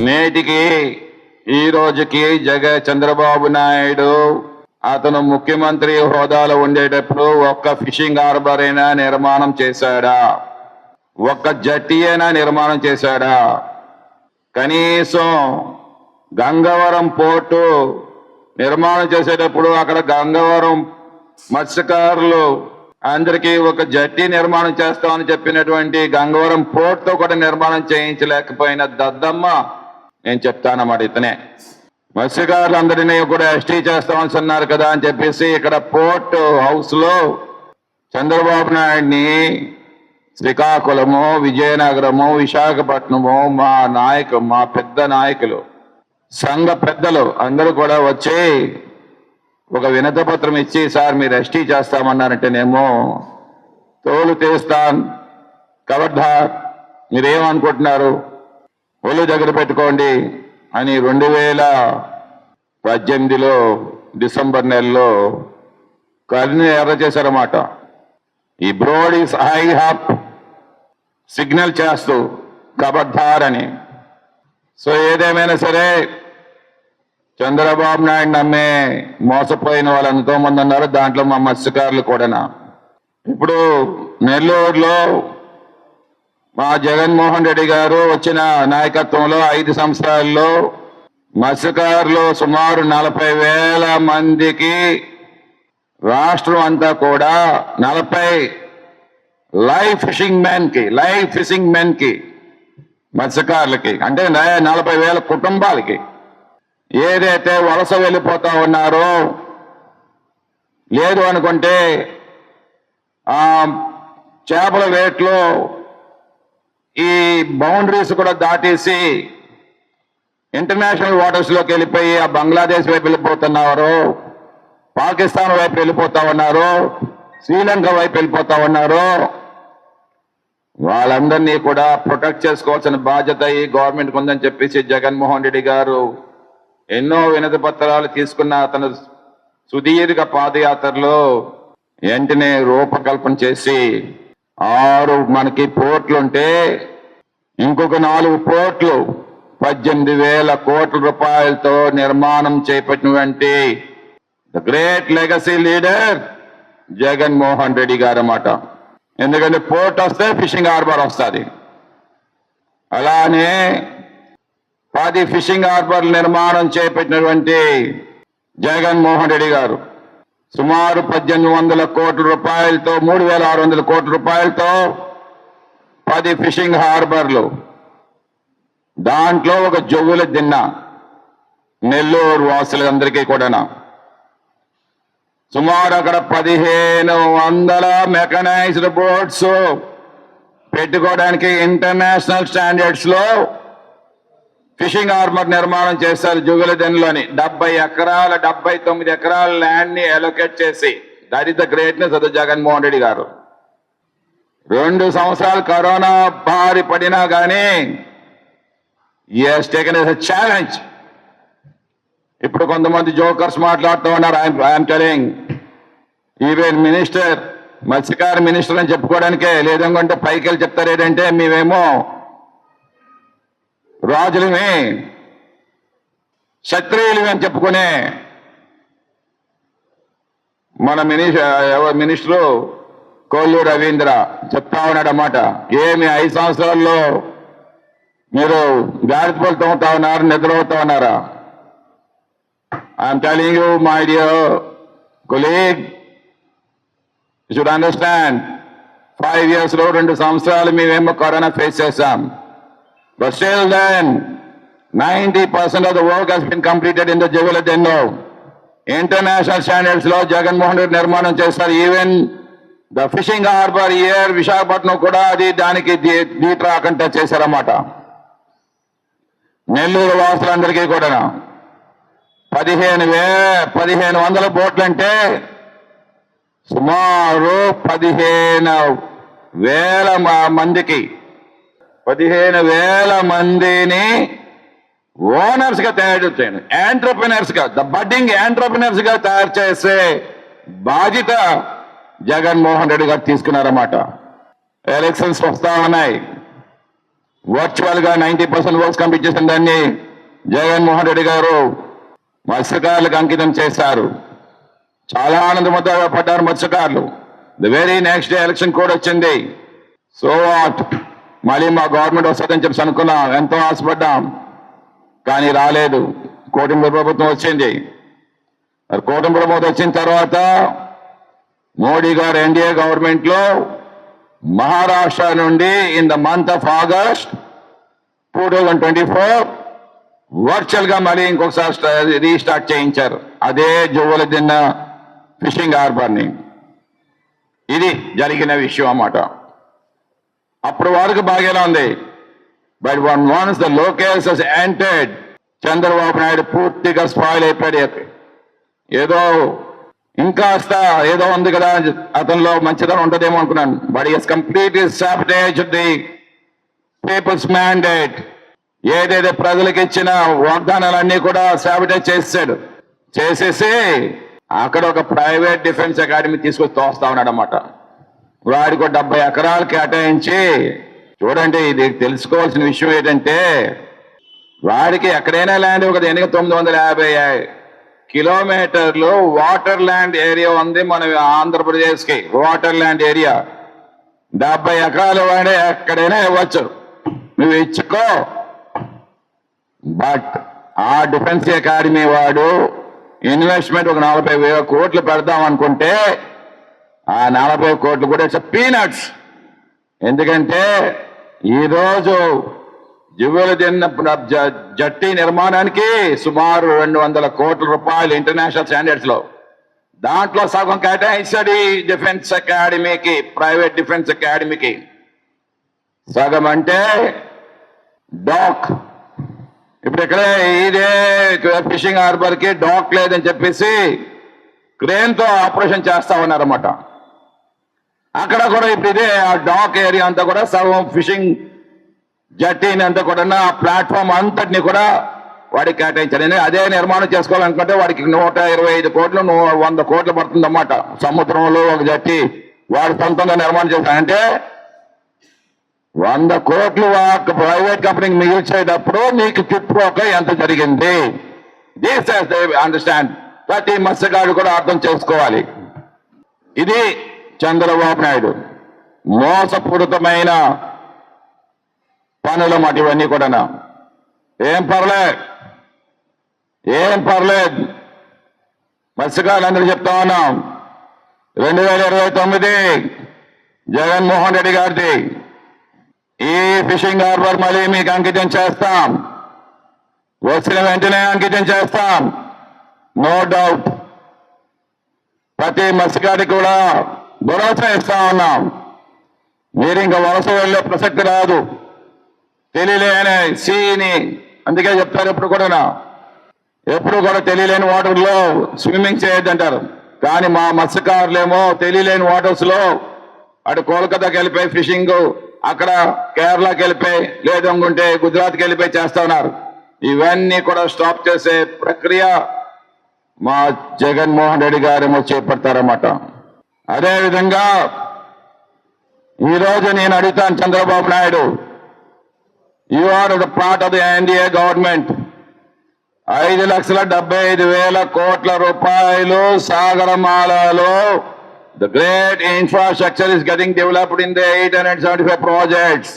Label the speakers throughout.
Speaker 1: నేటికి ఈ రోజుకి చంద్రబాబు నాయుడు అతను ముఖ్యమంత్రి హోదాలో ఉండేటప్పుడు ఒక్క ఫిషింగ్ హార్బర్ అయినా నిర్మాణం చేశాడా? ఒక్క జట్టి అయినా నిర్మాణం చేశాడా? కనీసం గంగవరం పోర్టు నిర్మాణం చేసేటప్పుడు అక్కడ గంగవరం మత్స్యకారులు అందరికీ ఒక జట్టి నిర్మాణం చేస్తామని చెప్పినటువంటి గంగవరం పోర్టుతో కూడా నిర్మాణం చేయించలేకపోయిన దద్దమ్మ నేను చెప్తానన్నమాట. ఇతనే మత్స్యకారులందరినీ కూడా ఎస్టీ చేస్తామని అన్నారు కదా అని చెప్పేసి ఇక్కడ పోర్ట్ హౌస్ లో చంద్రబాబు నాయుడిని శ్రీకాకుళము, విజయనగరము, విశాఖపట్నము మా పెద్ద నాయకులు, సంఘ పెద్దలు అందరూ కూడా వచ్చి ఒక వినతి పత్రం ఇచ్చి, సార్ మీరు ఎస్టీ చేస్తామన్నారంటేనేమో తోలు తీస్తాన్ కబడ్దార్, మీరేమనుకుంటున్నారు, ఒళ్ళు దగ్గర పెట్టుకోండి అని 2018లో డిసెంబర్ నెలలో కర్ని ఎర్ర చేశారన్నమాట. ఈ బ్రోడ్ ఈస్ హై హప్ సిగ్నల్ చేస్తూ కబడ్దార్ అని. సో ఏదేమైనా సరే చంద్రబాబు నాయుడు నమ్మే మోసపోయిన వాళ్ళు ఎంతో మంది ఉన్నారు, దాంట్లో మా మత్స్యకారులు కూడా. ఇప్పుడు నెల్లూరులో మా జగన్మోహన్ రెడ్డి గారు వచ్చిన నాయకత్వంలో 5 సంవత్సరాల్లో మత్స్యకారులు సుమారు 40,000 మందికి రాష్ట్రం అంతా కూడా 40 లైవ్ ఫిషింగ్ మెన్ కి మత్స్యకారులకి అంటే 40,000 కుటుంబాలకి ఏదైతే వలస వెళ్ళిపోతా ఉన్నారో, లేదు అనుకుంటే ఆ చేపల రేట్లో ఈ బౌండరీస్ కూడా దాటేసి ఇంటర్నేషనల్ వాటర్స్ లోకి వెళ్ళిపోయి ఆ బంగ్లాదేశ్ వైపు వెళ్ళిపోతున్నారు, పాకిస్తాన్ వైపు వెళ్ళిపోతా ఉన్నారు, శ్రీలంక వైపు వెళ్ళిపోతా ఉన్నారు, వాళ్ళందరినీ కూడా ప్రొటెక్ట్ చేసుకోవాల్సిన బాధ్యత ఈ గవర్నమెంట్కి ఉందని చెప్పేసి జగన్మోహన్ రెడ్డి గారు ఎన్నో వినతి పత్రాలు తీసుకున్న అతను సుదీర్ఘ పాదయాత్రలో వెంటనే రూపకల్పన చేసి 6 మనకి పోర్ట్లుంటే ఇంకొక 4 పోర్ట్లు 18,000 కోట్ల రూపాయలతో నిర్మాణం చేపట్టినటువంటి the great legacy leader Jaganmohan Reddy గారు అన్నమాట. ఎందుకంటే పోర్ట్ వస్తే ఫిషింగ్ హార్బర్ వస్తుంది. అలానే 10 ఫిషింగ్ హార్బర్లు నిర్మాణం చేపట్టినటువంటి జగన్మోహన్ రెడ్డి గారు సుమారు 1,800 కోట్ల రూపాయలతో 3,600 కోట్ల రూపాయలతో 10 ఫిషింగ్ హార్బర్లు, దాంట్లో ఒక జొవ్వుల దిన్న నెల్లూరు వాసులందరికీ కూడా సుమారు అక్కడ 1,500 మెకనైజ్డ్ బోట్స్ పెట్టుకోవడానికి ఇంటర్నేషనల్ స్టాండర్డ్స్ లో ఫిషింగ్ హార్బర్ నిర్మాణం చేశారు. జుగులదెన్లోని 79 ఎకరాల ల్యాండ్ ని అలొకేట్ చేసి, that is the greatness of Jaganmohan Reddy గారు. 2 సంవత్సరాలు కరోనా బారి పడినా కానీ has taken as a challenge. ఇప్పుడు కొంతమంది జోకర్స్ మాట్లాడుతూ ఉన్నారు. ఐఎమ్ టెలింగ్ ఈవెన్ మినిస్టర్, మత్స్యకార మినిస్టర్ అని చెప్పుకోవడానికే లేదనుకుంటే పైకి వెళ్ళి చెప్తారు ఏంటంటే మేమేమో రాజులమే క్షత్రియులమే అని చెప్పుకునే మన మినిస్టరు కోల్లు రవీంద్ర చెప్తా ఉన్నాడు అన్నమాట. ఏమి 5 సంవత్సరాల్లో మీరు గాడిపలు తోముతా ఉన్నారు, నిద్రపోతా ఉన్నారా? I'm telling you my dear colleague, you should understand 5 years లో 2 సంవత్సరాలు మేమేమో కరోనా ఫేస్ చేశాం. But still then, 90% of the work has been completed in the Juguladenlo. International standards లో జగన్మోహన్ రెడ్డి నిర్మాణం చేస్తారు. Even the fishing harbour year Visakhapatnam కూడా అది దానికి దీట్రాకంటే చేశారన్నమాట. నెల్లూరు వాసులందరికీ కూడా 1,500 బోట్లు అంటే సుమారు 15,000 మందికి 15,000 మందిని ఓనర్స్ గా తయారు చేయండి, ఎంటర్ప్రినర్స్ గా, ద బడ్డింగ్ ఎంటర్ప్రినర్స్ గా తయారు చేసే బాధ్యత జగన్మోహన్ రెడ్డి గారు తీసుకున్నారన్నమాట. ఎలక్షన్స్ వస్తా ఉన్నాయి. వర్చువల్ గా 90% వర్క్స్ కంప్లీట్ చేసిన దాన్ని జగన్మోహన్ రెడ్డి గారు మత్స్యకారులకు అంకితం చేశారు. చాలా ఆనందపడ్డారు మత్స్యకారులు. The very next day election code వచ్చింది. సో వాట్, మళ్ళీ మా గవర్నమెంట్ వస్తుందని చెప్పి అనుకున్నాం, ఎంతో ఆశపడ్డాం, కానీ రాలేదు. కూటమి ప్రభుత్వం వచ్చింది. కూటమి ప్రభుత్వం వచ్చిన తర్వాత మోడీ గారు ఎన్డీఏ గవర్నమెంట్ లో మహారాష్ట్ర నుండి in the month of August 2024 virtual గా మళ్ళీ ఇంకొకసారి రీస్టార్ట్ చేయించారు. అదే జువ్వలదిన్న ఫిషింగ్ హార్బర్ ని. ఇది జరిగిన విషయం అన్నమాట. అప్పుడు వరకు బాగానే ఉంది. But once the Lokesh has entered, Chandrababu Naidu పూర్తిగా స్పాయిల్ అయిపోయాడు. ఏదో ఇంకాస్త ఏదో ఉంది కదా అతనిలో మంచిదనం ఉంటుందేమో అనుకున్నాను. But is completely sabotage the people's mandate. ఏదైతే ప్రజలకు ఇచ్చిన వాగ్దానాలన్నీ కూడా సాబిటేజ్ చేసేసి అక్కడ ఒక ప్రైవేట్ డిఫెన్స్ అకాడమీ తీసుకొచ్చి తోస్తా ఉన్నాడు అన్నమాట. వాడికి 70 ఎకరాలు కేటాయించి, చూడండి ఇది తెలుసుకోవాల్సిన విషయం ఏంటంటే, వాడికి ఎక్కడైనా ల్యాండ్ ఒక 950 కిలోమీటర్లు వాటర్ ల్యాండ్ ఏరియా ఉంది మన ఆంధ్రప్రదేశ్ కి. వాటర్ ల్యాండ్ ఏరియా 70 ఎకరాలు వాడే ఎక్కడైనా ఇవ్వచ్చు, నువ్వు ఇచ్చుకో. బట్ ఆ డిఫెన్స్ అకాడమీ వాడు ఇన్వెస్ట్మెంట్ ఒక 40,000 కోట్లు పెడదాం అనుకుంటే ఆ 40 కోట్లు కూడా ఇట్స్ పీనట్స్. ఎందుకంటే ఈరోజు జట్టి నిర్మాణానికి సుమారు 200 కోట్ల రూపాయలు ఇంటర్నేషనల్ స్టాండర్డ్స్ లో, దాంట్లో సగం కేటాయించాడు ఈ డిఫెన్స్ అకాడమీకి, ప్రైవేట్ డిఫెన్స్ అకాడమీకి. సగం అంటే డాక్. ఇప్పుడు ఇక్కడే ఇదే ఫిషింగ్ హార్బర్ కి డాక్ లేదని చెప్పేసి క్రేన్ తో ఆపరేషన్ చేస్తా ఉన్నారన్నమాట. అక్కడ కూడా ఇప్పుడు ఇదే ఆ డాక్ ఏరియా అంతా కూడా సగం ఫిషింగ్ జట్టీని అంతా కూడా ఆ ప్లాట్ఫామ్ అంతటిని కూడా వాడికి కేటాయించాడు. అదే నిర్మాణం చేసుకోవాలనుకుంటే వాడికి 125 కోట్లు 100 కోట్లు పడుతుందన్నమాట. సముద్రంలో ఒక జట్టి వాడి సొంతంగా నిర్మాణం చేశాడంటే 100 కోట్లు ప్రైవేట్ కంపెనీకి మిగిల్చేటప్పుడు నీకు చుట్టుపక్క ఎంత జరిగింది. This understand. ప్రతి మత్స్యకారుడు కూడా అర్థం చేసుకోవాలి. ఇది చంద్రబాబు నాయుడు మోసపూరితమైన పనులు మాట ఇవన్నీ కూడా. ఏం పర్లేదు మత్స్యకారులందరూ చెప్తా ఉన్నాం, 2029 జగన్మోహన్ రెడ్డి గారిది ఈ ఫిషింగ్ హార్బర్ మళ్ళీ మీకు అంకితం చేస్తాం. వచ్చిన వెంటనే అంకితం చేస్తాం, నో డౌట్. ప్రతి మత్స్యకారికి కూడా భరోసా ఇస్తా ఉన్నాం. మీరు ఇంకా వలస వెళ్ళే ప్రసక్తి రాదు. తెలియలేని సీని అందుకే చెప్తారు ఎప్పుడు కూడా తెలియలేని వాటర్లో స్విమ్మింగ్ చేయొద్దంటారు. కానీ మా మత్స్యకారులేమో తెలియలేని వాటర్స్ లో అటు కోల్కతాకి వెళ్ళిపోయి ఫిషింగ్, అక్కడ కేరళకి వెళ్ళిపోయి, లేదు అనుకుంటే గుజరాత్కి వెళ్ళిపోయి చేస్తా ఉన్నారు. ఇవన్నీ కూడా స్టాప్ చేసే ప్రక్రియ మా జగన్మోహన్ రెడ్డి గారేమో చేపడతారన్నమాట. అదేవిధంగా ఈరోజు నేను అడుగుతాను Chandrababu Naidu, you are the part of the NDA government. 5,75,000 కోట్ల రూపాయలు సాగరమాలలో the great infrastructure is getting developed in the 875 projects.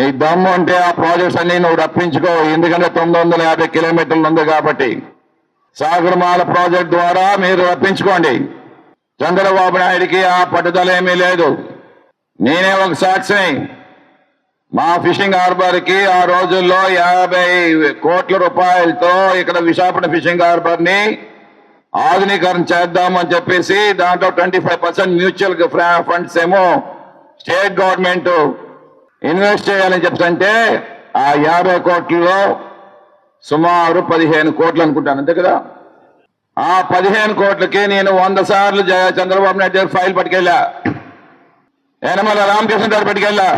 Speaker 1: ఈ దమ్ము అంటే ఆ ప్రాజెక్ట్స్ అన్ని నువ్వు రప్పించుకో. ఎందుకంటే 950 కిలోమీటర్లు ఉంది కాబట్టి సాగరమాల ప్రాజెక్ట్ ద్వారా మీరు రప్పించుకోండి. చంద్రబాబు నాయుడికి ఆ పట్టుదల ఏమీ లేదు. నేనే ఒక సాక్షిని. మా ఫిషింగ్ హార్బర్ కి ఆ రోజుల్లో 50 కోట్ల రూపాయలతో ఇక్కడ విశాఖపట్నం ఫిషింగ్ హార్బర్ ని ఆధునీకరణ చేద్దామని చెప్పేసి దాంట్లో 25% మ్యూచువల్ ఫండ్స్ ఏమో స్టేట్ గవర్నమెంట్ ఇన్వెస్ట్ చేయాలని చెప్పంటే ఆ 50 కోట్లలో సుమారు 15 కోట్లు అనుకుంటాను, అంతే కదా. ఆ 15 కోట్లకి నేను 100 సార్లు చంద్రబాబు నాయుడు గారు ఫైల్ పట్టుకెళ్ళా, యనమల రామకృష్ణ గారు పట్టుకెళ్ళా,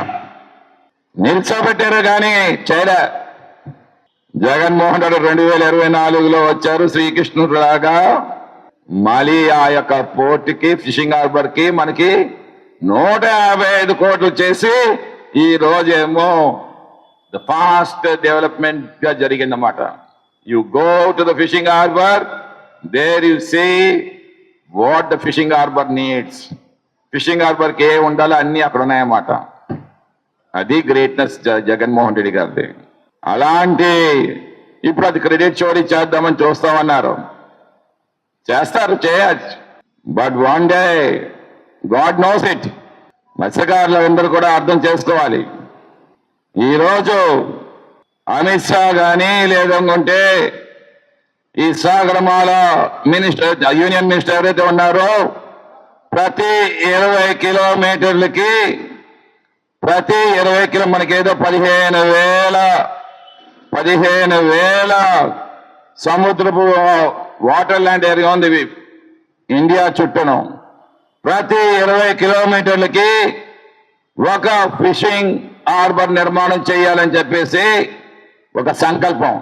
Speaker 1: నిల్చోబెట్టారు కానీ చేయలే. జగన్మోహన్ రెడ్డి 2024లో వచ్చారు శ్రీకృష్ణుడిలాగా. మళ్ళీ ఆ యొక్క పోర్టుకి ఫిషింగ్ హార్బర్ కి మనకి 155 కోట్లు చేసి ఈ రోజేమో ఫాస్ట్ డెవలప్మెంట్ గా జరిగిందన్నమాట. You go to the fishing harbour, there you see what the fishing harbour needs. Fishing harbour కి ఏ ఉండాలో అన్ని అక్కడ ఉన్నాయన్నమాట. అది గ్రేట్నెస్ జగన్మోహన్ రెడ్డి గారిది. అలాంటి ఇప్పుడు అది క్రెడిట్ చోరీ చేద్దామని చూస్తామన్నారు. చేస్తారు, చేయొచ్చు. But one day God knows it. మత్స్యకారులు అందరూ కూడా అర్థం చేసుకోవాలి. ఈరోజు అమిత్ షా కానీ లేదనుకుంటే ఈ సాగరమాల మినిస్టర్, యూనియన్ మినిస్టర్ ఎవరైతే ఉన్నారో, ప్రతి 20 కిలోమీటర్లకి మనకేదో 15,000 సముద్రపు వాటర్ ల్యాండ్ ఏరియా ఉంది ఇండియా చుట్టూను. ప్రతి 20 కిలోమీటర్లకి ఒక ఫిషింగ్ హార్బర్ నిర్మాణం చేయాలని చెప్పేసి ఒక సంకల్పం.